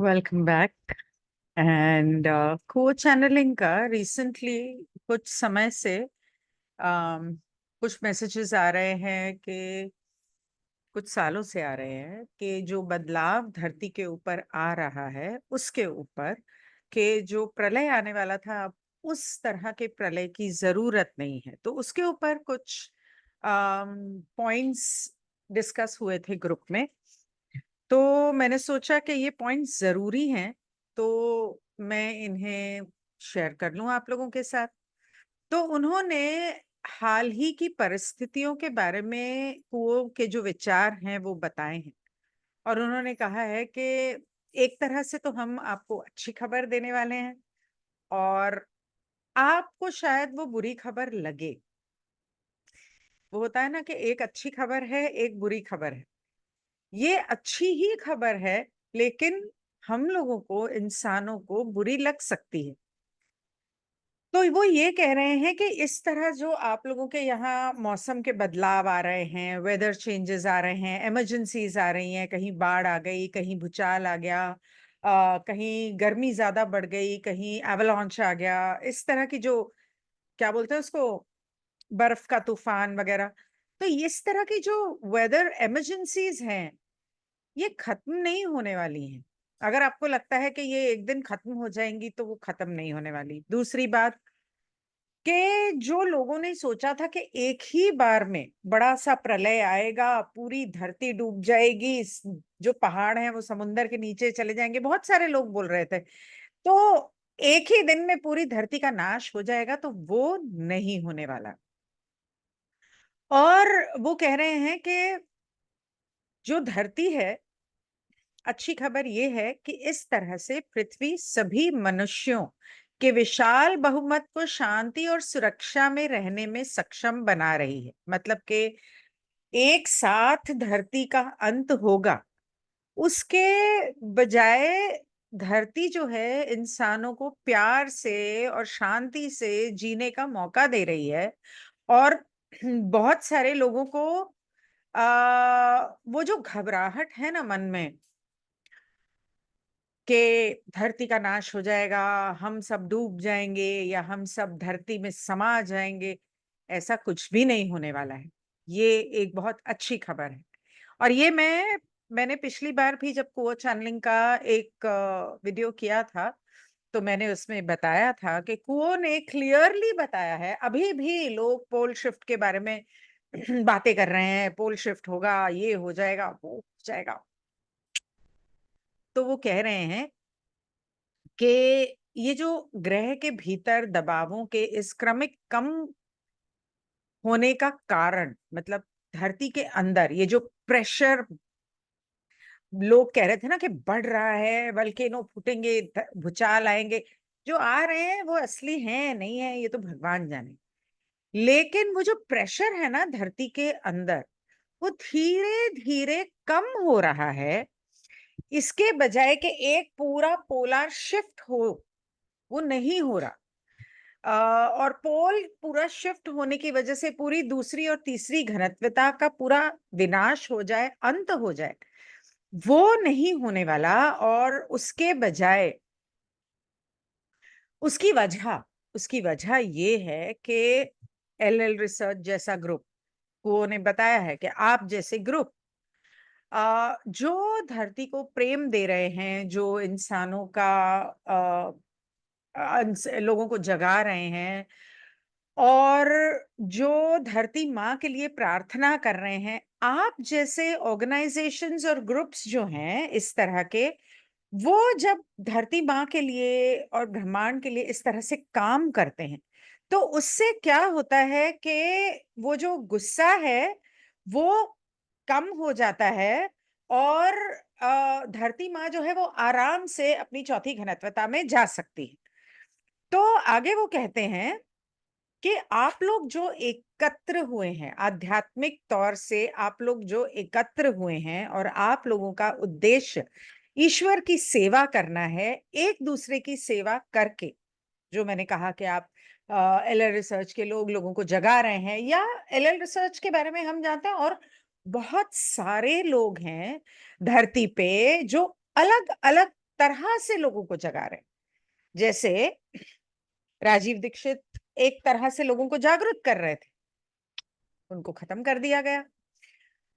Welcome back. And को channelling का recently कुछ समय से कुछ मैसेजेस आ रहे हैं कि कुछ सालों से आ रहे हैं कि जो बदलाव धरती के ऊपर आ रहा है उसके ऊपर कि जो प्रलय आने वाला था अब उस तरह के प्रलय की जरूरत नहीं है। तो उसके ऊपर कुछ पॉइंट्स डिस्कस हुए थे ग्रुप में। तो मैंने सोचा कि ये पॉइंट्स जरूरी हैं, तो मैं इन्हें शेयर कर लूं आप लोगों के साथ। तो उन्होंने हाल ही की परिस्थितियों के बारे में कुओं के जो विचार हैं वो बताए हैं। और उन्होंने कहा है कि एक तरह से तो हम आपको अच्छी खबर देने वाले हैं, और आपको शायद वो बुरी खबर लगे। वो होता है ना कि एक अच्छी खबर है, एक बुरी खबर है। ये अच्छी ही खबर है, लेकिन हम लोगों को, इंसानों को बुरी लग सकती है। तो वो ये कह रहे हैं कि इस तरह जो आप लोगों के यहाँ मौसम के बदलाव आ रहे हैं, वेदर चेंजेस आ रहे हैं, इमरजेंसीज आ रही हैं, कहीं बाढ़ आ गई, कहीं भूचाल आ गया, कहीं गर्मी ज्यादा बढ़ गई, कहीं एवलांच आ गया, इस तरह की जो क्या बोलते हैं उसको, बर्फ का तूफान वगैरह। तो इस तरह की जो वेदर इमरजेंसीज हैं ये खत्म नहीं होने वाली हैं। अगर आपको लगता है कि ये एक दिन खत्म हो जाएंगी तो वो खत्म नहीं होने वाली। दूसरी बात कि जो लोगों ने सोचा था कि एक ही बार में बड़ा सा प्रलय आएगा, पूरी धरती डूब जाएगी, जो पहाड़ हैं वो समुंदर के नीचे चले जाएंगे, बहुत सारे लोग बोल रहे थे। तो एक ही दिन में पूरी धरती का नाश हो जाएगा, तो वो नहीं होने वाला। और वो कह रहे हैं कि जो धरती है, अच्छी खबर ये है कि इस तरह से पृथ्वी सभी मनुष्यों के विशाल बहुमत को शांति और सुरक्षा में रहने में सक्षम बना रही है। मतलब कि एक साथ धरती का अंत होगा, उसके बजाय धरती जो है इंसानों को प्यार से और शांति से जीने का मौका दे रही है। और बहुत सारे लोगों को वो जो घबराहट है ना मन में कि धरती का नाश हो जाएगा, हम सब डूब जाएंगे या हम सब धरती में समा जाएंगे, ऐसा कुछ भी नहीं होने वाला है। ये एक बहुत अच्छी खबर है। और ये मैंने पिछली बार भी जब कुओं चैनलिंग का एक वीडियो किया था, तो मैंने उसमें बताया था कि कुओं ने क्लियरली बताया है। अभी भी लोग पोल शिफ्ट के बारे में बातें कर रहे हैं, पोल शिफ्ट होगा, ये हो जाएगा, वो हो जाएगा। तो वो कह रहे हैं कि ये जो ग्रह के भीतर दबावों के इस क्रमिक कम होने का कारण, मतलब धरती के अंदर ये जो प्रेशर लोग कह रहे थे ना कि बढ़ रहा है, वल्केनो फूटेंगे, भूचाल आएंगे, जो आ रहे हैं वो असली हैं नहीं है ये तो भगवान जाने। लेकिन वो जो प्रेशर है ना धरती के अंदर, वो धीरे धीरे कम हो रहा है। इसके बजाय कि एक पूरा पोलर शिफ्ट हो, वो नहीं हो रहा। और पोल पूरा शिफ्ट होने की वजह से पूरी दूसरी और तीसरी घनत्वता का पूरा विनाश हो जाए, अंत हो जाए, वो नहीं होने वाला। और उसके बजाय उसकी वजह ये है कि एल रिसर्च जैसा ग्रुप को ने बताया है कि आप जैसे ग्रुप जो धरती को प्रेम दे रहे हैं, जो इंसानों का लोगों को जगा रहे हैं, और जो धरती माँ के लिए प्रार्थना कर रहे हैं, आप जैसे ऑर्गेनाइजेशंस और ग्रुप्स जो हैं इस तरह के, वो जब धरती माँ के लिए और ब्रह्मांड के लिए इस तरह से काम करते हैं, तो उससे क्या होता है कि वो जो गुस्सा है वो कम हो जाता है। और धरती माँ जो है वो आराम से अपनी चौथी घनत्वता में जा सकती है। तो आगे वो कहते हैं कि आप लोग जो एकत्र हुए हैं, आध्यात्मिक तौर से आप लोग जो एकत्र हुए हैं, और आप लोगों का उद्देश्य ईश्वर की सेवा करना है, एक दूसरे की सेवा करके। जो मैंने कहा कि आप एलएल रिसर्च के लोगों को जगा रहे हैं, या एलएल रिसर्च के बारे में हम जानते हैं, और बहुत सारे लोग हैं धरती पे जो अलग अलग तरह से लोगों को जगा रहे हैं। जैसे राजीव दीक्षित एक तरह से लोगों को जागरूक कर रहे थे, उनको खत्म कर दिया गया।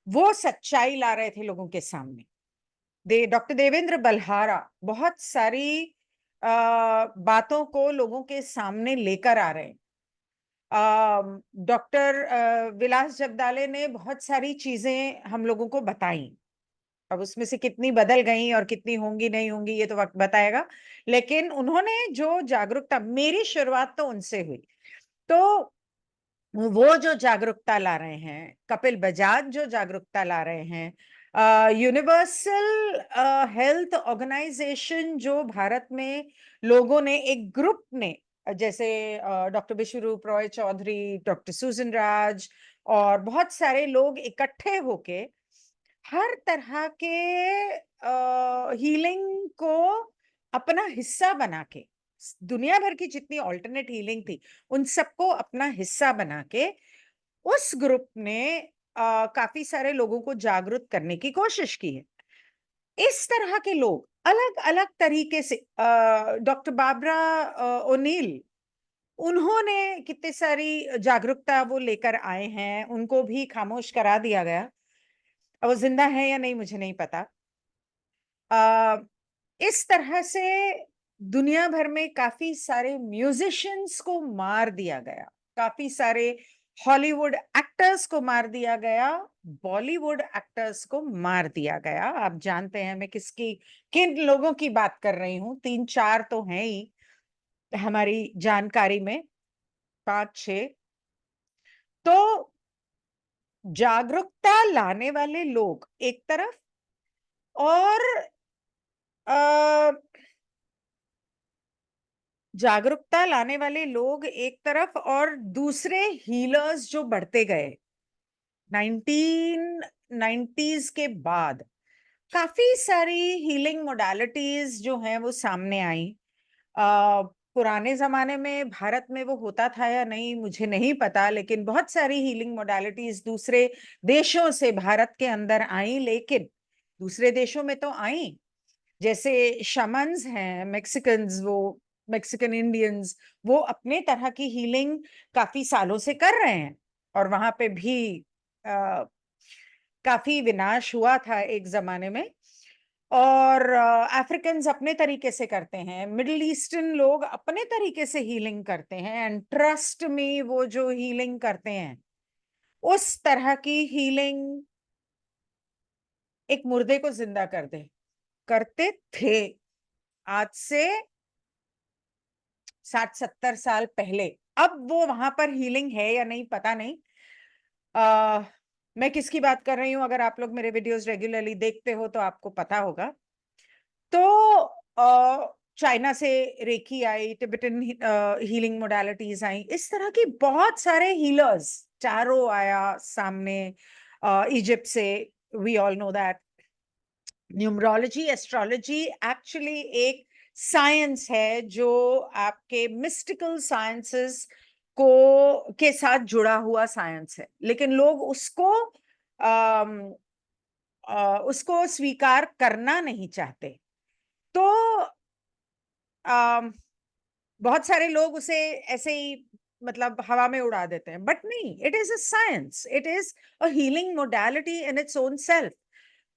वो सच्चाई ला रहे थे लोगों के सामने। डॉक्टर देवेंद्र बल्हारा बहुत सारी बातों को लोगों के सामने लेकर आ रहे हैं। डॉक्टर विलास जगदाले ने बहुत सारी चीजें हम लोगों को बताई। अब उसमें से कितनी बदल गई और कितनी होंगी नहीं होंगी ये तो वक्त बताएगा, लेकिन उन्होंने जो जागरूकता, मेरी शुरुआत तो उनसे हुई। तो वो जो जागरूकता ला रहे हैं, कपिल बजाज जो जागरूकता ला रहे हैं, यूनिवर्सल हेल्थ ऑर्गेनाइजेशन जो भारत में लोगों ने एक ग्रुप ने, जैसे डॉक्टर विश्वरूप रॉय चौधरी, डॉक्टर सुजन राज और बहुत सारे लोग इकट्ठे होके हर तरह के हीलिंग को अपना हिस्सा बना के, दुनिया भर की जितनी ऑल्टरनेट हीलिंग थी उन सबको अपना हिस्सा बना के उस ग्रुप ने काफी सारे लोगों को जागरूक करने की कोशिश की है। इस तरह के लोग अलग अलग तरीके से, डॉक्टर बाबरा ओनील, उन्होंने कितनी सारी जागरूकता वो लेकर आए हैं, उनको भी खामोश करा दिया गया। अब वो जिंदा है या नहीं मुझे नहीं पता। इस तरह से दुनिया भर में काफी सारे म्यूजिशियंस को मार दिया गया, काफी सारे हॉलीवुड एक्टर्स को मार दिया गया, बॉलीवुड एक्टर्स को मार दिया गया। आप जानते हैं मैं किन लोगों की बात कर रही हूं, 3-4 तो हैं ही हमारी जानकारी में, 5-6। तो जागरूकता लाने वाले लोग एक तरफ, और जागरूकता लाने वाले लोग एक तरफ, और दूसरे हीलर्स जो बढ़ते गए 1990s के बाद, काफी सारी हीलिंग मोडालिटीज जो हैं वो सामने आई। पुराने जमाने में भारत में वो होता था या नहीं मुझे नहीं पता, लेकिन बहुत सारी हीलिंग मोडालिटीज दूसरे देशों से भारत के अंदर आई, लेकिन दूसरे देशों में तो आई। जैसे शमन्स हैं, मेक्सिकन्स, वो मेक्सिकन इंडियंस, वो अपने तरह की हीलिंग काफी सालों से कर रहे हैं, और वहां पे भी काफी विनाश हुआ था एक जमाने में। और अफ्रीकन्स अपने तरीके से करते हैं, मिडिल ईस्टर्न लोग अपने तरीके से हीलिंग करते हैं, एंड ट्रस्ट में वो जो हीलिंग करते हैं उस तरह की हीलिंग एक मुर्दे को जिंदा कर दे, करते थे आज से 60-70 साल पहले। अब वो वहां पर हीलिंग है या नहीं पता नहीं। आ, मैं किसकी बात कर रही हूं, अगर आप लोग मेरे वीडियोस रेगुलरली देखते हो तो आपको पता होगा। तो चाइना से रेकी आई, तिब्बतन हीलिंग मोडालिटीज आई, इस तरह की बहुत सारे हीलर्स, चारों आया सामने इजिप्ट से। We all know that numerology, astrology actually एक साइंस है जो आपके मिस्टिकल साइंसेस को के साथ जुड़ा हुआ साइंस है, लेकिन लोग उसको स्वीकार करना नहीं चाहते। तो बहुत सारे लोग उसे ऐसे ही मतलब हवा में उड़ा देते हैं, बट नहीं, it is a science, it is a healing modality in its own self.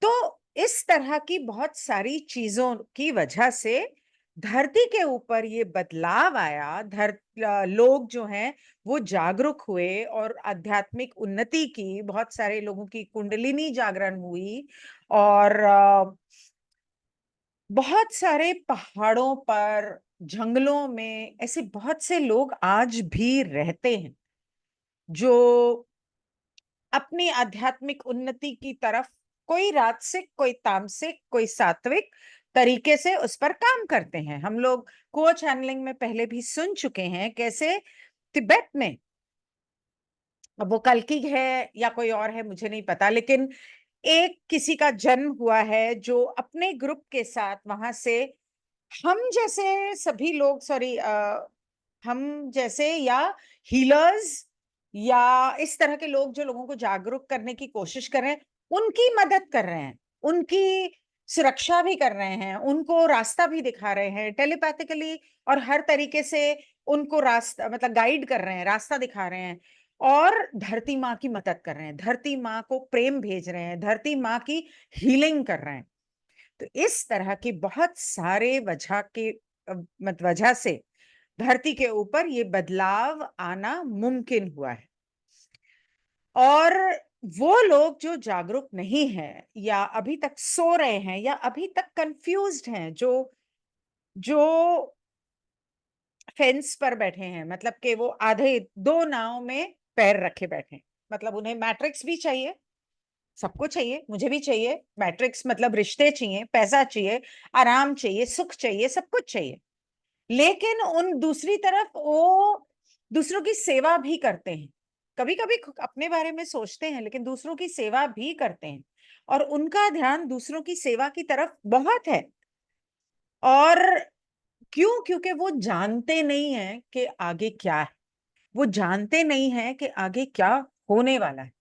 तो इस तरह की बहुत सारी चीजों की वजह से धरती के ऊपर ये बदलाव आया। लोग जो हैं वो जागरूक हुए और आध्यात्मिक उन्नति की, बहुत सारे लोगों की कुंडलिनी जागरण हुई, और बहुत सारे पहाड़ों पर, जंगलों में ऐसे बहुत से लोग आज भी रहते हैं जो अपनी आध्यात्मिक उन्नति की तरफ, कोई राजसिक, कोई तामसिक, कोई सात्विक तरीके से उस पर काम करते हैं। हम लोग को चैनलिंग में पहले भी सुन चुके हैं कैसे तिब्बत में, अब वो कल्कि है या कोई और है मुझे नहीं पता, लेकिन एक किसी का जन्म हुआ है जो अपने ग्रुप के साथ वहां से, हम जैसे सभी लोग, सॉरी, हम जैसे या हीलर्स या इस तरह के लोग जो लोगों को जागरूक करने की कोशिश कर रहे हैं, उनकी मदद कर रहे हैं, उनकी सुरक्षा भी कर रहे हैं, उनको रास्ता भी दिखा रहे हैं टेलीपैथिकली, और हर तरीके से उनको रास्ता मतलब गाइड कर रहे हैं, रास्ता दिखा रहे हैं, और धरती माँ की मदद कर रहे हैं, धरती माँ को प्रेम भेज रहे हैं, धरती माँ की हीलिंग कर रहे हैं। तो इस तरह की बहुत सारे वजह के वजह से धरती के ऊपर ये बदलाव आना मुमकिन हुआ है। और वो लोग जो जागरूक नहीं हैं, या अभी तक सो रहे हैं, या अभी तक कंफ्यूज्ड हैं, जो जो फेंस पर बैठे हैं, मतलब कि वो आधे दो नाव में पैर रखे बैठे हैं। मतलब उन्हें मैट्रिक्स भी चाहिए, सबको चाहिए, मुझे भी चाहिए मैट्रिक्स, मतलब रिश्ते चाहिए, पैसा चाहिए, आराम चाहिए, सुख चाहिए, सब कुछ चाहिए। लेकिन उन दूसरी तरफ वो दूसरों की सेवा भी करते हैं, कभी कभी अपने बारे में सोचते हैं, लेकिन दूसरों की सेवा भी करते हैं, और उनका ध्यान दूसरों की सेवा की तरफ बहुत है। और क्यों? क्योंकि वो जानते नहीं है कि आगे क्या है, वो जानते नहीं है कि आगे क्या होने वाला है,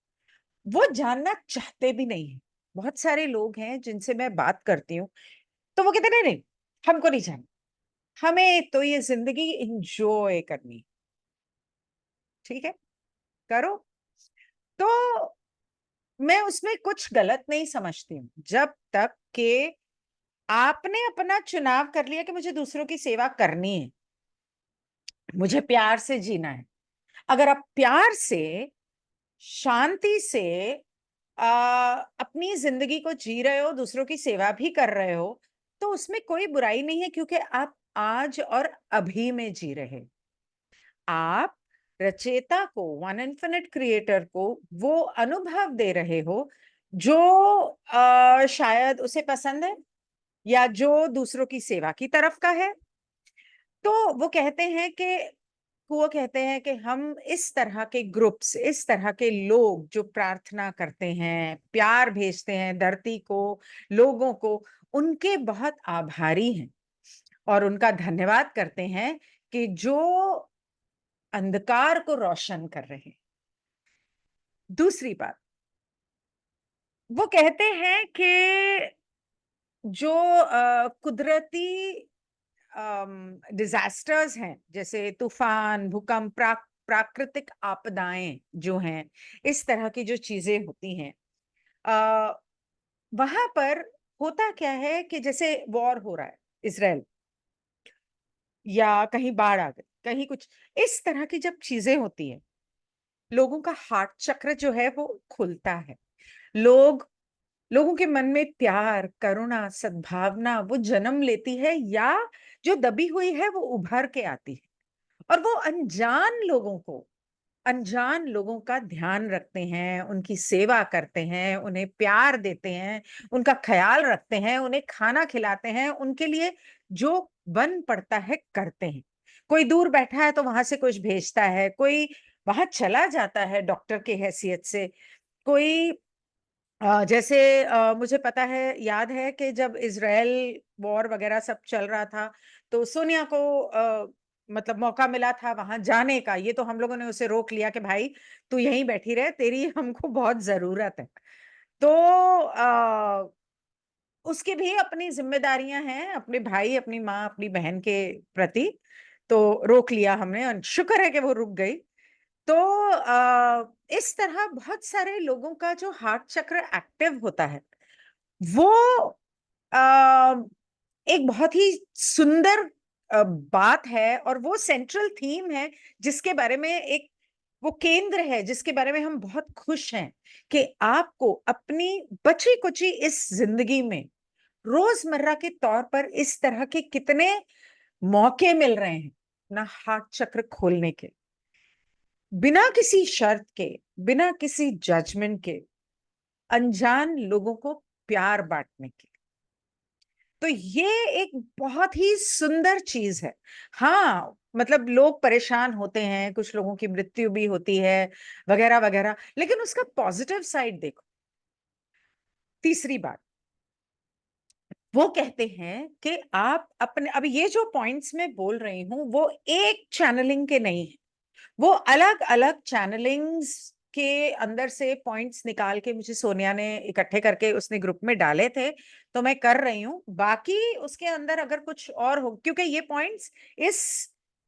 वो जानना चाहते भी नहीं है। बहुत सारे लोग हैं जिनसे मैं बात करती हूँ, तो वो कहते नहीं नहीं, हमको नहीं जानना, हमें तो ये जिंदगी एंजॉय करनी। ठीक है, करो। तो मैं उसमें कुछ गलत नहीं समझती हूँ, जब तक कि आपने अपना चुनाव कर लिया कि मुझे दूसरों की सेवा करनी है, मुझे प्यार से जीना है। अगर आप प्यार से, शांति से अपनी जिंदगी को जी रहे हो, दूसरों की सेवा भी कर रहे हो, तो उसमें कोई बुराई नहीं है, क्योंकि आप आज और अभी में जी रहे। आप रचेता को, वन इन्फिनिट क्रिएटर को वो अनुभव दे रहे हो जो शायद उसे पसंद है, या जो दूसरों की सेवा की तरफ का है। तो वो कहते हैं कि हम इस तरह के ग्रुप्स, इस तरह के लोग जो प्रार्थना करते हैं, प्यार भेजते हैं धरती को, लोगों को, उनके बहुत आभारी हैं, और उनका धन्यवाद करते हैं कि जो अंधकार को रोशन कर रहे हैं। दूसरी बात, वो कहते हैं कि जो कुदरती डिजास्टर्स हैं, जैसे तूफान, भूकंप, प्राकृतिक आपदाएं जो हैं, इस तरह की जो चीजें होती हैं, आ, वहां पर होता क्या है कि जैसे वॉर हो रहा है इसराइल, या कहीं बाढ़ आ गई, कहीं कुछ, इस तरह की जब चीजें होती है, लोगों का हार्ट चक्र जो है वो खुलता है। लोगों के मन में प्यार, करुणा, सद्भावना वो जन्म लेती है, या जो दबी हुई है वो उभर के आती है, और वो अनजान लोगों का ध्यान रखते हैं, उनकी सेवा करते हैं, उन्हें प्यार देते हैं, उनका ख्याल रखते हैं, उन्हें खाना खिलाते हैं, उनके लिए जो बन पड़ता है करते हैं। कोई दूर बैठा है तो वहां से कुछ भेजता है, कोई वहां चला जाता है डॉक्टर की हैसियत से, कोई जैसे मुझे पता है, याद है कि जब इजराइल वॉर वगैरह सब चल रहा था, तो सोनिया को मतलब मौका मिला था वहां जाने का, ये तो हम लोगों ने उसे रोक लिया कि भाई तू यहीं बैठी रहे, तेरी हमको बहुत जरूरत है। तो उसकी भी अपनी जिम्मेदारियां हैं, अपने भाई, अपनी माँ, अपनी बहन के प्रति। तो रोक लिया हमने, और शुक्र है कि वो रुक गई। तो इस तरह बहुत सारे लोगों का जो हार्ट चक्र एक्टिव होता है, वो आ, एक बहुत ही सुंदर बात है, और वो सेंट्रल थीम है, जिसके बारे में एक वो केंद्र है, जिसके बारे में हम बहुत खुश हैं कि आपको अपनी बची कुची इस जिंदगी में रोजमर्रा के तौर पर इस तरह के कितने मौके मिल रहे हैं ना, हार्ट चक्र खोलने के, बिना किसी शर्त के, बिना किसी जजमेंट के, अनजान लोगों को प्यार बांटने के। तो ये एक बहुत ही सुंदर चीज है। हाँ, मतलब लोग परेशान होते हैं, कुछ लोगों की मृत्यु भी होती है, वगैरह वगैरह, लेकिन उसका पॉजिटिव साइड देखो। तीसरी बात, वो कहते हैं कि आप अपने, अभी ये जो पॉइंट्स मैं बोल रही हूं वो एक चैनलिंग के नहीं है, वो अलग अलग चैनलिंग्स के अंदर से पॉइंट्स निकाल के मुझे सोनिया ने इकट्ठे करके उसने ग्रुप में डाले थे, तो मैं कर रही हूँ। बाकी उसके अंदर अगर कुछ और हो, क्योंकि ये पॉइंट्स इस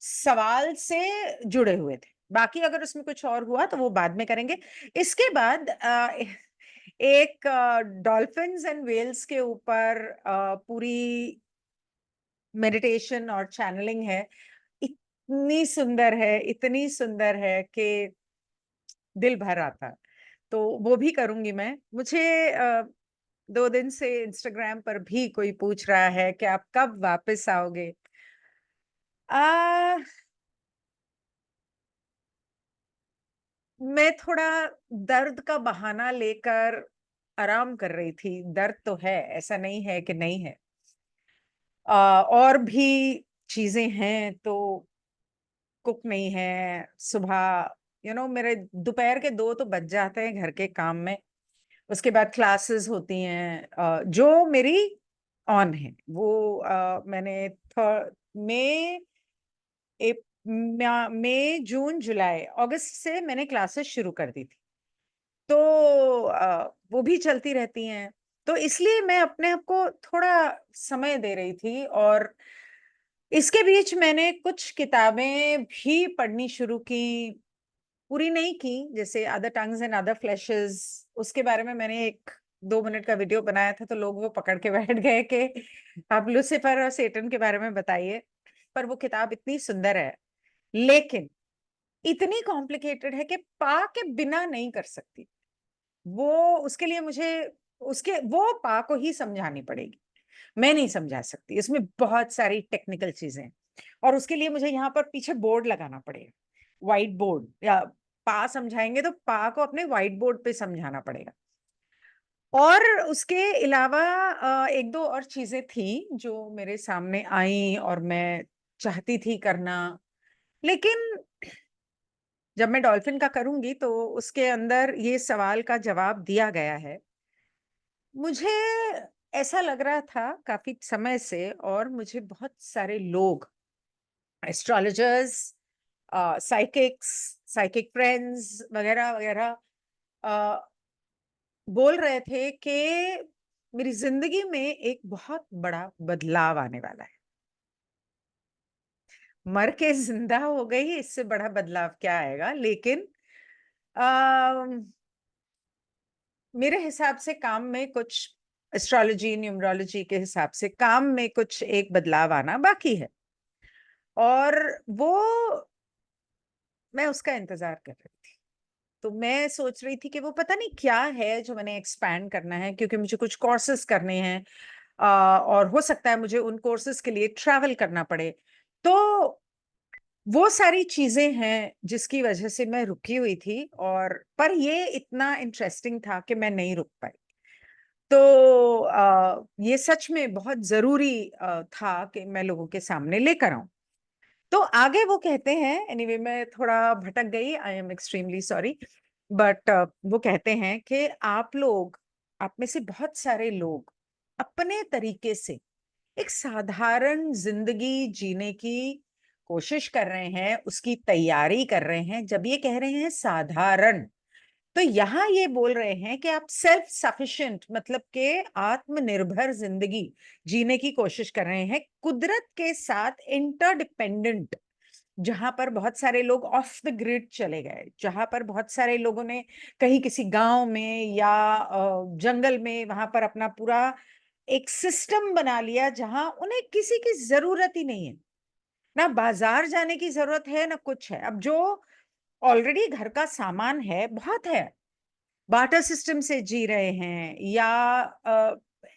सवाल से जुड़े हुए थे, बाकी अगर उसमें कुछ और हुआ तो वो बाद में करेंगे। इसके बाद एक डॉल्फिन्स एंड व्हेल्स के ऊपर पूरी मेडिटेशन और चैनलिंग है। इतनी सुंदर है कि दिल भर आता है। तो वो भी करूंगी मैं। मुझे 2 दिन से इंस्टाग्राम पर भी कोई पूछ रहा है कि आप कब वापस आओगे। आ, मैं थोड़ा दर्द का बहाना लेकर आराम कर रही थी। दर्द तो है, ऐसा नहीं है कि नहीं है। और भी चीजें हैं, तो कुक नहीं है सुबह, मेरे दोपहर के 2 तो बज जाते हैं घर के काम में। उसके बाद क्लासेस होती हैं जो मेरी ऑन है। वो मैंने मई मई जून जुलाई अगस्त से मैंने क्लासेस शुरू कर दी थी। तो वो भी चलती रहती हैं। तो इसलिए मैं अपने आप को थोड़ा समय दे रही थी। और इसके बीच मैंने कुछ किताबें भी पढ़नी शुरू की, पूरी नहीं की, जैसे other tongues and other flashes. उसके बारे में मैंने एक 2 मिनट का वीडियो बनाया था, तो लोग वो पकड़ के बैठ गए कि आप लूसीफर और सेटन के बारे में बताइए। पर वो किताब इतनी सुंदर है, लेकिन इतनी कॉम्प्लिकेटेड है कि पा के बिना नहीं कर सकती। वो उसके लिए मुझे उसके वो पा को ही समझानी पड़ेगी, मैं नहीं समझा सकती। इसमें बहुत सारी टेक्निकल चीजें हैं, और उसके लिए मुझे यहाँ पर पीछे बोर्ड लगाना पड़ेगा, व्हाइट बोर्ड। या पा समझाएंगे तो पा को अपने व्हाइट बोर्ड पे समझाना पड़ेगा। और उसके अलावा एक दो और चीजें थी जो मेरे सामने आई और मैं चाहती थी करना। लेकिन जब मैं डॉल्फिन का करूंगी तो उसके अंदर ये सवाल का जवाब दिया गया है। मुझे ऐसा लग रहा था काफी समय से, और मुझे बहुत सारे लोग, एस्ट्रोलॉजर्स, साइकिक्स, साइकिक फ्रेंड्स वगैरह वगैरह बोल रहे थे कि मेरी जिंदगी में एक बहुत बड़ा बदलाव आने वाला है। मर के जिंदा हो गई, इससे बड़ा बदलाव क्या आएगा। लेकिन मेरे हिसाब से काम में कुछ, एस्ट्रोलॉजी न्यूमरोलॉजी के हिसाब से काम में कुछ एक बदलाव आना बाकी है। और वो मैं उसका इंतजार कर रही थी। तो मैं सोच रही थी कि वो पता नहीं क्या है जो मैंने एक्सपैंड करना है, क्योंकि मुझे कुछ कोर्सेज करने हैं। और हो सकता है मुझे उन कोर्सेज के लिए ट्रैवल करना पड़े। तो वो सारी चीजें हैं जिसकी वजह से मैं रुकी हुई थी। और पर ये इतना इंटरेस्टिंग था कि मैं नहीं रुक पाई। तो ये सच में बहुत जरूरी था कि मैं लोगों के सामने लेकर आऊं। तो आगे वो कहते हैं, एनीवे मैं थोड़ा भटक गई, I am extremely sorry. But वो कहते हैं कि आप में से बहुत सारे लोग अपने तरीके से एक साधारण जिंदगी जीने की कोशिश कर रहे हैं, उसकी तैयारी कर रहे हैं। जब ये कह रहे हैं साधारण, तो यहाँ ये बोल रहे हैं कि आप सेल्फ सफिशिएंट, मतलब के आत्मनिर्भर जिंदगी जीने की कोशिश कर रहे हैं, कुदरत के साथ इंटरडिपेंडेंट। जहां पर बहुत सारे लोग ऑफ द ग्रिड चले गए, जहां पर बहुत सारे लोगों ने कहीं किसी गांव में या जंगल में वहां पर अपना पूरा एक सिस्टम बना लिया, जहां उन्हें किसी की जरूरत ही नहीं है। ना बाजार जाने की जरूरत है, ना कुछ है। अब जो ऑलरेडी घर का सामान है बहुत है, बाटर सिस्टम से जी रहे हैं, या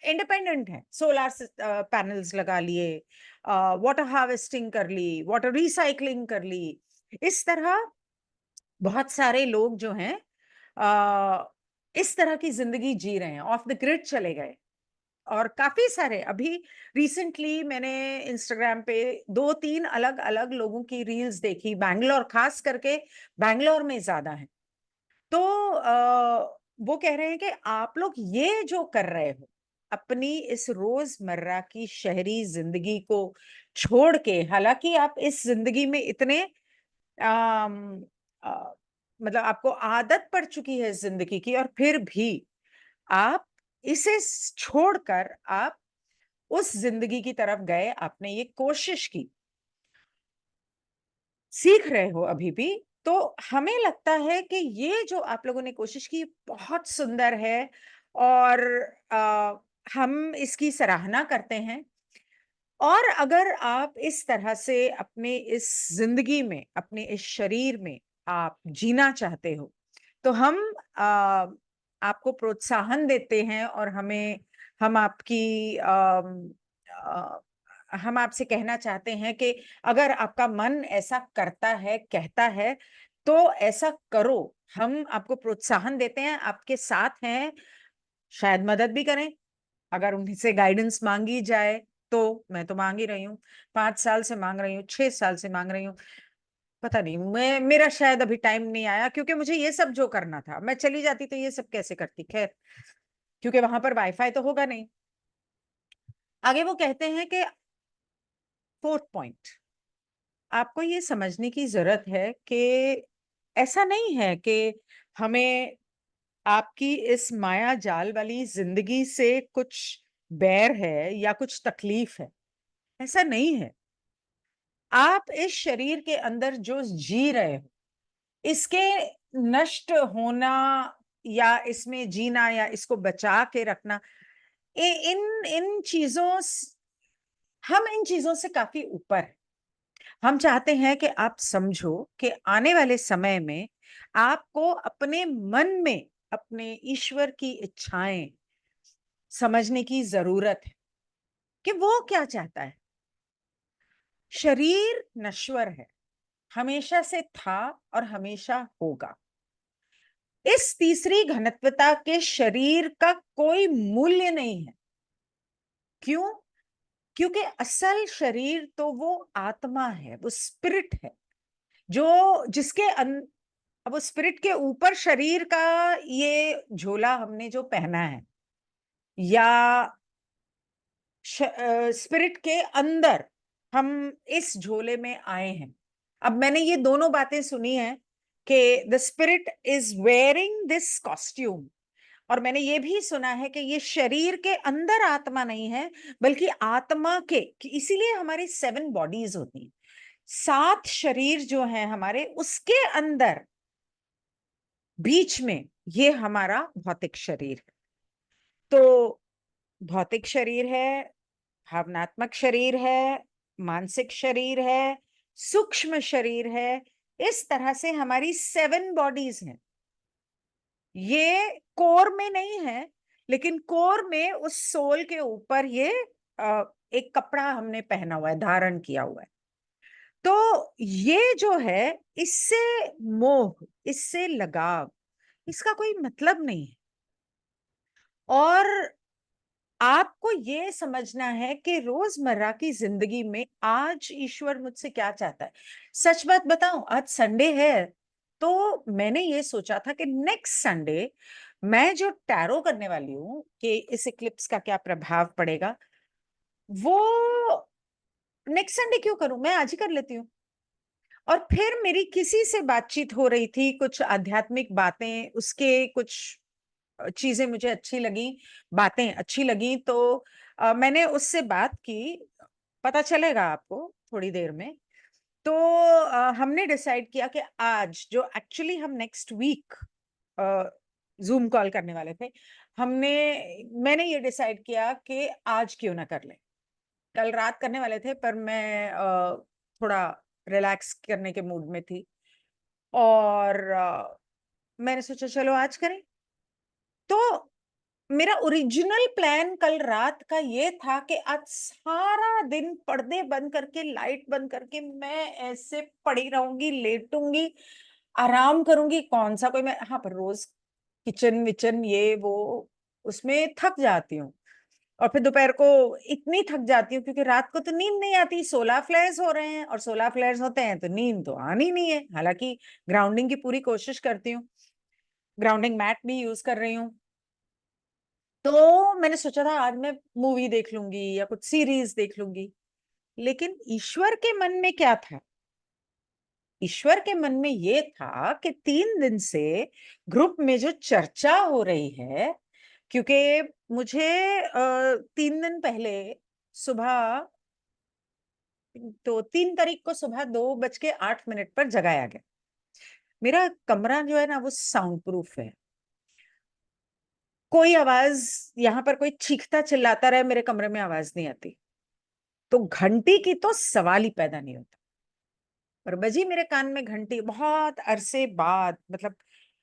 इंडिपेंडेंट है, सोलार पैनल्स लगा लिए, वाटर हार्वेस्टिंग कर ली, वाटर रिसाइकलिंग कर ली। इस तरह बहुत सारे लोग जो हैं अ, इस तरह की जिंदगी जी रहे हैं, ऑफ द ग्रिड चले गए। और काफी सारे अभी रिसेंटली मैंने इंस्टाग्राम पे 2-3 अलग अलग लोगों की रील्स देखी, बैंगलोर खास करके, बैंगलोर में ज्यादा है। तो वो कह रहे हैं कि आप लोग ये जो कर रहे हो, अपनी इस रोजमर्रा की शहरी जिंदगी को छोड़ के, हालांकि आप इस जिंदगी में इतने मतलब आपको आदत पड़ चुकी है जिंदगी की, और फिर भी आप इसे छोड़कर आप उस जिंदगी की तरफ गए, आपने ये कोशिश की, सीख रहे हो अभी भी। तो हमें लगता है कि ये जो आप लोगों ने कोशिश की बहुत सुंदर है, और हम इसकी सराहना करते हैं। और अगर आप इस तरह से अपने इस जिंदगी में, अपने इस शरीर में आप जीना चाहते हो, तो हम आ, आपको प्रोत्साहन देते हैं, और हम आपकी हम आपसे कहना चाहते हैं कि अगर आपका मन ऐसा करता है, कहता है, तो ऐसा करो। हम आपको प्रोत्साहन देते हैं, आपके साथ हैं, शायद मदद भी करें। अगर उनसे गाइडेंस मांगी जाए तो मैं तो मांग ही रही हूँ, 5 साल से मांग रही हूँ, 6 साल से मांग रही हूँ। पता नहीं, मेरा शायद अभी टाइम नहीं आया, क्योंकि मुझे ये सब जो करना था, मैं चली जाती तो ये सब कैसे करती, खैर, क्योंकि वहां पर वाईफाई तो होगा नहीं। आगे वो कहते हैं कि फोर्थ पॉइंट, आपको ये समझने की जरूरत है कि ऐसा नहीं है कि हमें आपकी इस माया जाल वाली जिंदगी से कुछ बैर है या कुछ तकलीफ है। ऐसा नहीं है। आप इस शरीर के अंदर जो जी रहे हो, इसके नष्ट होना या इसमें जीना या इसको बचा के रखना, इन इन चीजों हम इन चीजों से काफी ऊपर हैं। हम चाहते हैं कि आप समझो कि आने वाले समय में आपको अपने मन में अपने ईश्वर की इच्छाएं समझने की जरूरत है कि वो क्या चाहता है। शरीर नश्वर है, हमेशा से था और हमेशा होगा। इस तीसरी घनत्वता के शरीर का कोई मूल्य नहीं है। क्यों? क्योंकि असल शरीर तो वो आत्मा है, वो स्पिरिट है, जो जिसके अब वो स्पिरिट के ऊपर शरीर का ये झोला हमने जो पहना है, या स्पिरिट के अंदर हम इस झोले में आए हैं। अब मैंने ये दोनों बातें सुनी हैं कि the spirit is wearing this costume, और मैंने ये भी सुना है कि ये शरीर के अंदर आत्मा नहीं है, बल्कि आत्मा के, कि इसीलिए हमारी 7 बॉडीज होती हैं, 7 शरीर जो हैं हमारे, उसके अंदर बीच में ये हमारा भौतिक शरीर है। तो भौतिक शरीर है, भावनात्मक शरीर है, मानसिक शरीर है, सूक्ष्म शरीर है। इस तरह से हमारी 7 बॉडीज हैं। ये कोर में नहीं है, लेकिन कोर में उस सोल के ऊपर ये एक कपड़ा हमने पहना हुआ है, धारण किया हुआ है। तो ये जो है, इससे मोह, इससे लगाव, इसका कोई मतलब नहीं है। और आपको ये समझना है कि रोजमर्रा की जिंदगी में आज ईश्वर मुझसे क्या चाहता है। सच बात बताऊं, आज संडे है, तो मैंने ये सोचा था कि नेक्स्ट संडे मैं जो टैरो करने वाली हूं कि इस इक्लिप्स का क्या प्रभाव पड़ेगा, वो नेक्स्ट संडे क्यों करूं, मैं आज ही कर लेती हूँ। और फिर मेरी किसी से बातचीत हो रही थी, कुछ आध्यात्मिक बातें, उसके कुछ चीजें मुझे अच्छी लगी, बातें अच्छी लगी, तो मैंने उससे बात की। पता चलेगा आपको थोड़ी देर में। तो हमने डिसाइड किया कि आज जो एक्चुअली हम नेक्स्ट वीक जूम कॉल करने वाले थे, हमने मैंने ये डिसाइड किया कि आज क्यों ना कर लें। कल रात करने वाले थे, पर मैं थोड़ा रिलैक्स करने के मूड में थी, और मैंने सोचा चलो आज करें। तो मेरा ओरिजिनल प्लान कल रात का ये था कि आज सारा दिन पर्दे बंद करके, लाइट बंद करके, मैं ऐसे पड़ी रहूंगी, लेटूंगी, आराम करूंगी। कौन सा कोई मैं, हाँ, पर रोज किचन विचन ये वो उसमें थक जाती हूँ, और फिर दोपहर को इतनी थक जाती हूँ, क्योंकि रात को तो नींद नहीं आती, सोलर फ्लेयर्स हो रहे हैं, और सोलर फ्लेयर्स होते हैं तो नींद तो आनी नहीं है। हालांकि ग्राउंडिंग की पूरी कोशिश करती हूँ, ग्राउंडिंग मैट भी यूज कर रही हूँ। तो मैंने सोचा था आज मैं मूवी देख लूंगी या कुछ सीरीज देख लूंगी। लेकिन ईश्वर के मन में क्या था, ईश्वर के मन में ये था कि 3 दिन से ग्रुप में जो चर्चा हो रही है, क्योंकि मुझे 3 दिन पहले सुबह, तो 3 तारीख को सुबह 2:08 पर जगाया गया। मेरा कमरा जो है ना वो साउंड प्रूफ है। कोई आवाज, यहाँ पर कोई चीखता चिल्लाता रहे, मेरे कमरे में आवाज नहीं आती। तो घंटी की तो सवाल ही पैदा नहीं होता। और बजी मेरे कान में घंटी बहुत अरसे बाद, मतलब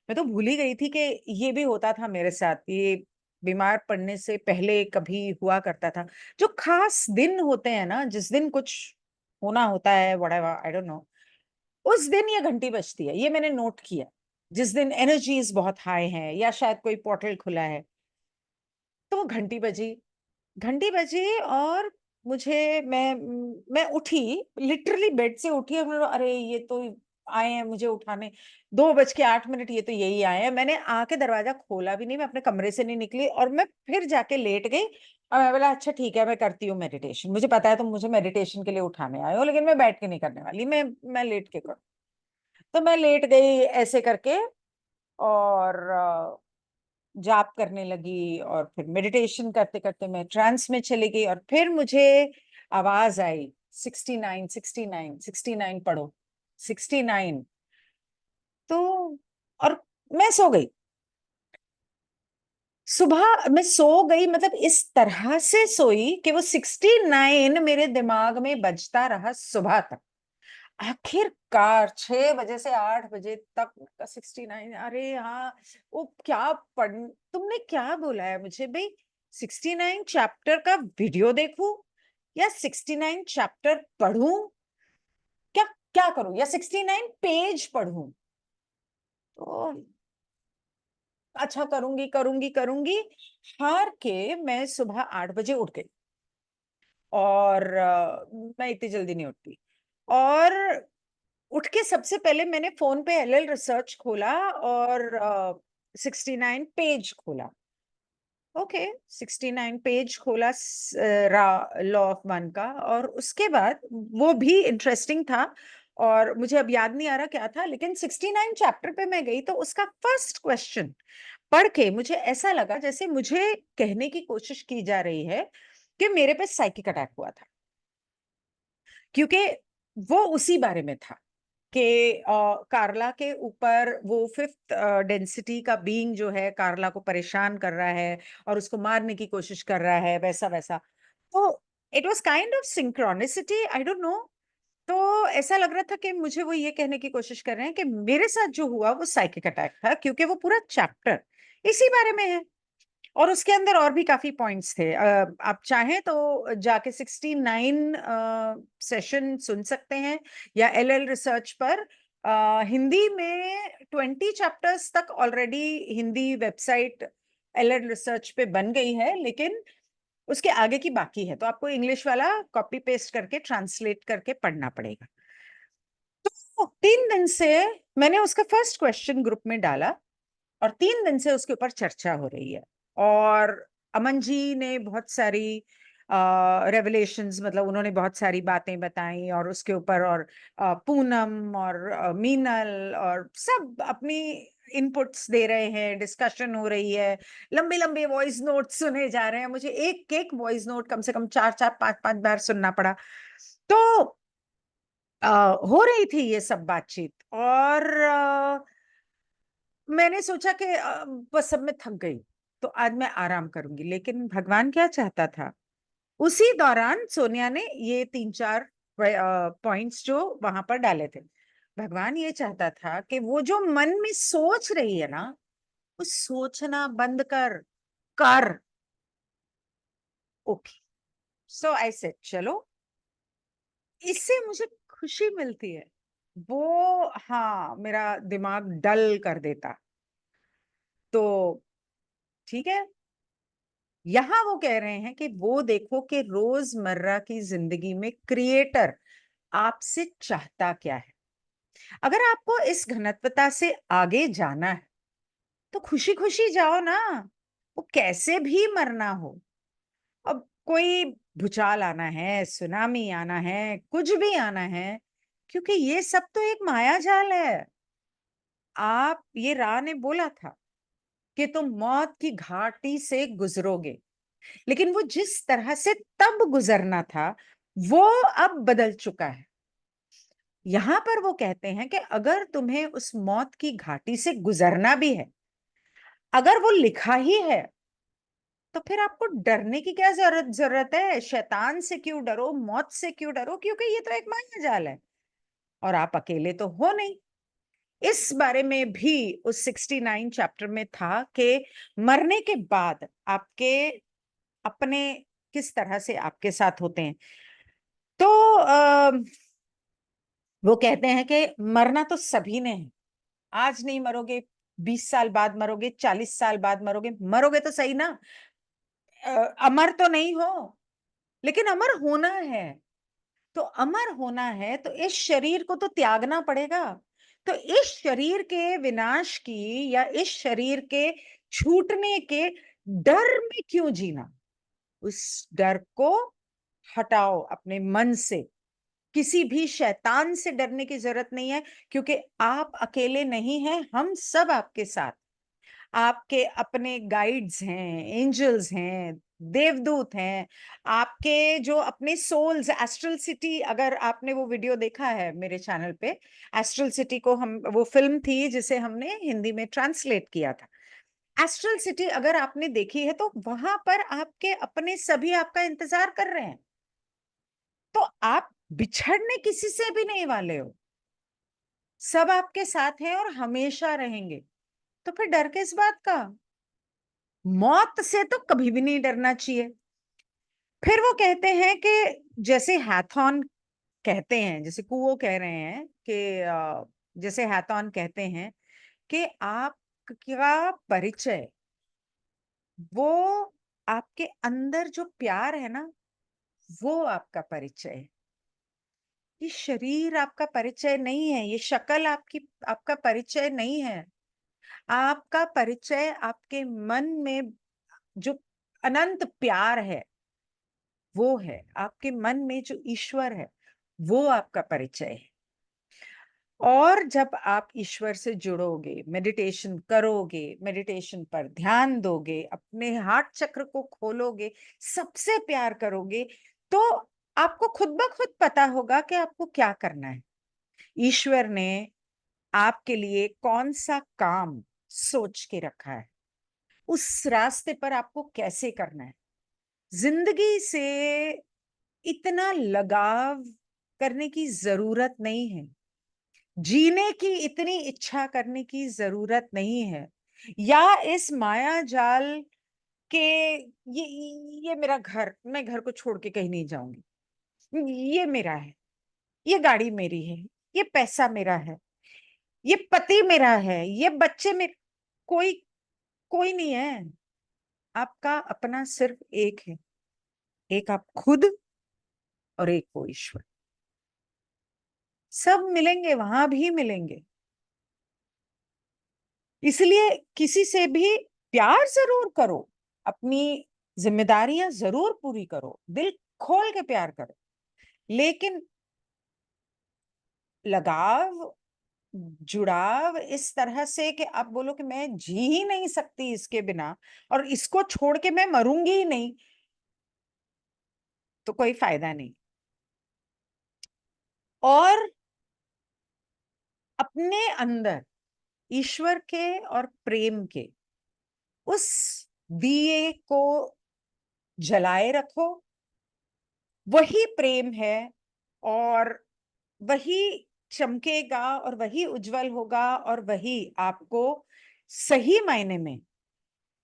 मैं तो भूल ही गई थी कि ये भी होता था मेरे साथ। ये बीमार पड़ने से पहले कभी हुआ करता था। जो खास दिन होते हैं ना, जिस दिन कुछ होना होता है, व्हाटएवर, आई डोंट नो, उस दिन ये घंटी बजती है। ये मैंने नोट किया। जिस दिन एनर्जीज बहुत हाई हैं या शायद कोई पोर्टल खुला है, तो वो घंटी बजी और मुझे मैं उठी, लिटरली बेड से उठी और मैंने, अरे ये तो आए हैं मुझे उठाने। 2:08, ये तो यही आए हैं। मैंने आके दरवाजा खोला भी नहीं, मैं अपने कमरे से नहीं निकली और मैं फिर जाके लेट गई। और मैं बोला अच्छा ठीक है, मैं करती हूँ मेडिटेशन। मुझे पता है तुम मुझे मेडिटेशन के लिए उठाने आए हो, लेकिन मैं बैठ के नहीं करने वाली, मैं लेट के करूँ। तो मैं लेट गई ऐसे करके और जाप करने लगी और फिर मेडिटेशन करते करते मैं ट्रांस में चली गई और फिर मुझे आवाज आई, 69 69 69 पढ़ो, 69। तो और मैं सो गई। सुबह मैं सो गई, मतलब इस तरह से सोई कि वो 69 मेरे दिमाग में बजता रहा सुबह तक। आखिरकार 6 बजे से 8 बजे तक का 69। अरे हाँ, वो क्या पढ़, तुमने क्या बोला है मुझे भाई, 69 चैप्टर का वीडियो देखूं या 69 चैप्टर पढ़ूं? क्या क्या करूं, या 69 पेज पढ़ूं? तो अच्छा, करूंगी करूंगी करूंगी। हार के मैं सुबह 8 बजे उठ गई। और मैं इतनी जल्दी नहीं उठती। और उठ के सबसे पहले मैंने फोन पे एलएल रिसर्च खोला और 69 पेज खोला। ओके, 69 पेज खोला लॉ ऑफ वन का। और उसके बाद वो भी इंटरेस्टिंग था, और मुझे अब याद नहीं आ रहा क्या था, लेकिन 69 चैप्टर पे मैं गई तो उसका फर्स्ट क्वेश्चन पढ़ के मुझे ऐसा लगा जैसे मुझे कहने की कोशिश की जा रही है कि मेरे पे साइकिक अटैक हुआ था। क्योंकि वो उसी बारे में था कि कार्ला के ऊपर वो फिफ्थ डेंसिटी का बीइंग जो है कार्ला को परेशान कर रहा है और उसको मारने की कोशिश कर रहा है, वैसा वैसा। तो it was kind of synchronicity, I don't know. तो ऐसा लग रहा था कि मुझे वो ये कहने की कोशिश कर रहे हैं कि मेरे साथ जो हुआ वो साइकिक अटैक था, क्योंकि वो पूरा चैप्टर इसी बारे में है। और उसके अंदर और भी काफी पॉइंट्स थे। आप चाहें तो जाके 69 सेशन सुन सकते हैं, या एलएल रिसर्च पर हिंदी में 20 चैप्टर्स तक already Hindi website LL research पे बन गई है, लेकिन उसके आगे की बाकी है, तो आपको इंग्लिश वाला कॉपी पेस्ट करके ट्रांसलेट करके पढ़ना पड़ेगा। तो 3 दिन से मैंने उसका फर्स्ट क्वेश्चन ग्रुप में डाला और 3 दिन से उसके ऊपर चर्चा हो रही है। और अमन जी ने बहुत सारी रेवलेशंस, मतलब उन्होंने बहुत सारी बातें बताई और उसके ऊपर, और पूनम और मीनल और सब अपनी इनपुट्स दे रहे हैं, डिस्कशन हो रही है, लंबे लंबे वॉइस नोट सुने जा रहे हैं। मुझे एक एक वॉइस नोट कम से कम 4 4 5 5 बार सुनना पड़ा। तो हो रही थी ये सब बातचीत। और मैंने सोचा कि बस सब मैं थक गई, तो आज मैं आराम करूंगी। लेकिन भगवान क्या चाहता था, उसी दौरान सोनिया ने ये 3 4 पॉइंट्स जो वहां पर डाले थे, भगवान ये चाहता था कि वो जो मन में सोच रही है ना, वो सोचना बंद कर कर। ओके, सो आई सेड चलो, इससे मुझे खुशी मिलती है। वो हाँ, मेरा दिमाग डल कर देता। तो ठीक है, यहां वो कह रहे हैं कि वो देखो कि रोजमर्रा की जिंदगी में क्रिएटर आपसे चाहता क्या है। अगर आपको इस घनत्वता से आगे जाना है तो खुशी खुशी जाओ ना, वो कैसे भी मरना हो। अब कोई भूचाल आना है, सुनामी आना है, कुछ भी आना है, क्योंकि ये सब तो एक माया जाल है। ये रा ने बोला था कि तुम मौत की घाटी से गुजरोगे, लेकिन वो जिस तरह से तब गुजरना था वो अब बदल चुका है। यहां पर वो कहते हैं कि अगर तुम्हें उस मौत की घाटी से गुजरना भी है, अगर वो लिखा ही है, तो फिर आपको डरने की क्या जरूरत है? शैतान से क्यों डरो, मौत से क्यों डरो? क्योंकि ये तो एक माया जाल है और आप अकेले तो हो नहीं। इस बारे में भी उस 69 चैप्टर में था कि मरने के बाद आपके अपने किस तरह से आपके साथ होते हैं। तो वो कहते हैं कि मरना तो सभी ने है। आज नहीं मरोगे, 20 साल बाद मरोगे, 40 साल बाद मरोगे, मरोगे तो सही ना। अमर तो नहीं हो, लेकिन अमर होना है। तो अमर होना है तो इस शरीर को तो त्यागना पड़ेगा। तो इस शरीर के विनाश की या इस शरीर के छूटने के डर में क्यों जीना? उस डर को हटाओ अपने मन से। किसी भी शैतान से डरने की जरूरत नहीं है, क्योंकि आप अकेले नहीं हैं, हम सब आपके साथ। आपके अपने गाइड्स हैं, एंजल्स हैं, देवदूत हैं, आपके जो अपने सोल्स। एस्ट्रल सिटी, अगर आपने वो वीडियो देखा है मेरे चैनल पे, एस्ट्रल सिटी को हम, वो फिल्म थी जिसे हमने हिंदी में ट्रांसलेट किया था। एस्ट्रल सिटी अगर आपने देखी है तो वहां पर आपके अपने सभी आपका इंतजार कर रहे हैं। तो आप बिछड़ने किसी से भी नहीं वाले हो, सब आपके साथ हैं और हमेशा रहेंगे। तो फिर डर किस बात का? मौत से तो कभी भी नहीं डरना चाहिए। फिर वो कहते हैं कि जैसे हैथॉन कहते हैं, जैसे कुओ कह रहे हैं कि जैसे हैथॉन कहते हैं कि आपका परिचय, वो आपके अंदर जो प्यार है ना, वो आपका परिचय है। ये शरीर आपका परिचय नहीं है, ये शक्ल आपका परिचय नहीं है। आपका परिचय आपके मन में जो अनंत प्यार है वो है। आपके मन में जो ईश्वर है वो आपका परिचय है। और जब आप ईश्वर से जुड़ोगे, मेडिटेशन करोगे, मेडिटेशन पर ध्यान दोगे, अपने हार्ट चक्र को खोलोगे, सबसे प्यार करोगे, तो आपको खुद ब खुद पता होगा कि आपको क्या करना है। ईश्वर ने आपके लिए कौन सा काम सोच के रखा है, उस रास्ते पर आपको कैसे करना है। जिंदगी से इतना लगाव करने की जरूरत नहीं है, जीने की इतनी इच्छा करने की जरूरत नहीं है, या इस माया जाल के ये मेरा घर, मैं घर को छोड़ के कहीं नहीं जाऊंगी, ये मेरा है, ये गाड़ी मेरी है, ये पैसा मेरा है, ये पति मेरा है, ये बच्चे मेरे। कोई कोई नहीं है। आपका अपना सिर्फ एक है, एक आप खुद और एक वो ईश्वर। सब मिलेंगे, वहां भी मिलेंगे। इसलिए किसी से भी प्यार जरूर करो, अपनी जिम्मेदारियां जरूर पूरी करो, दिल खोल के प्यार करो, लेकिन लगाव, जुड़ाव इस तरह से कि आप बोलो कि मैं जी ही नहीं सकती इसके बिना और इसको छोड़ के मैं मरूंगी ही नहीं, तो कोई फायदा नहीं। और अपने अंदर ईश्वर के और प्रेम के उस दिए को जलाए रखो। वही प्रेम है और वही चमकेगा और वही उज्जवल होगा और वही आपको सही मायने में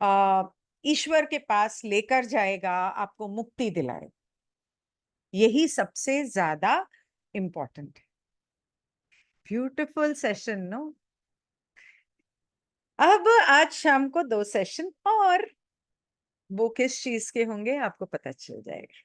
आ ईश्वर के पास लेकर जाएगा, आपको मुक्ति दिलाएगा। यही सबसे ज्यादा इंपॉर्टेंट है। Beautiful session, no? अब आज शाम को 2 सेशन और, वो किस चीज के होंगे आपको पता चल जाएगा।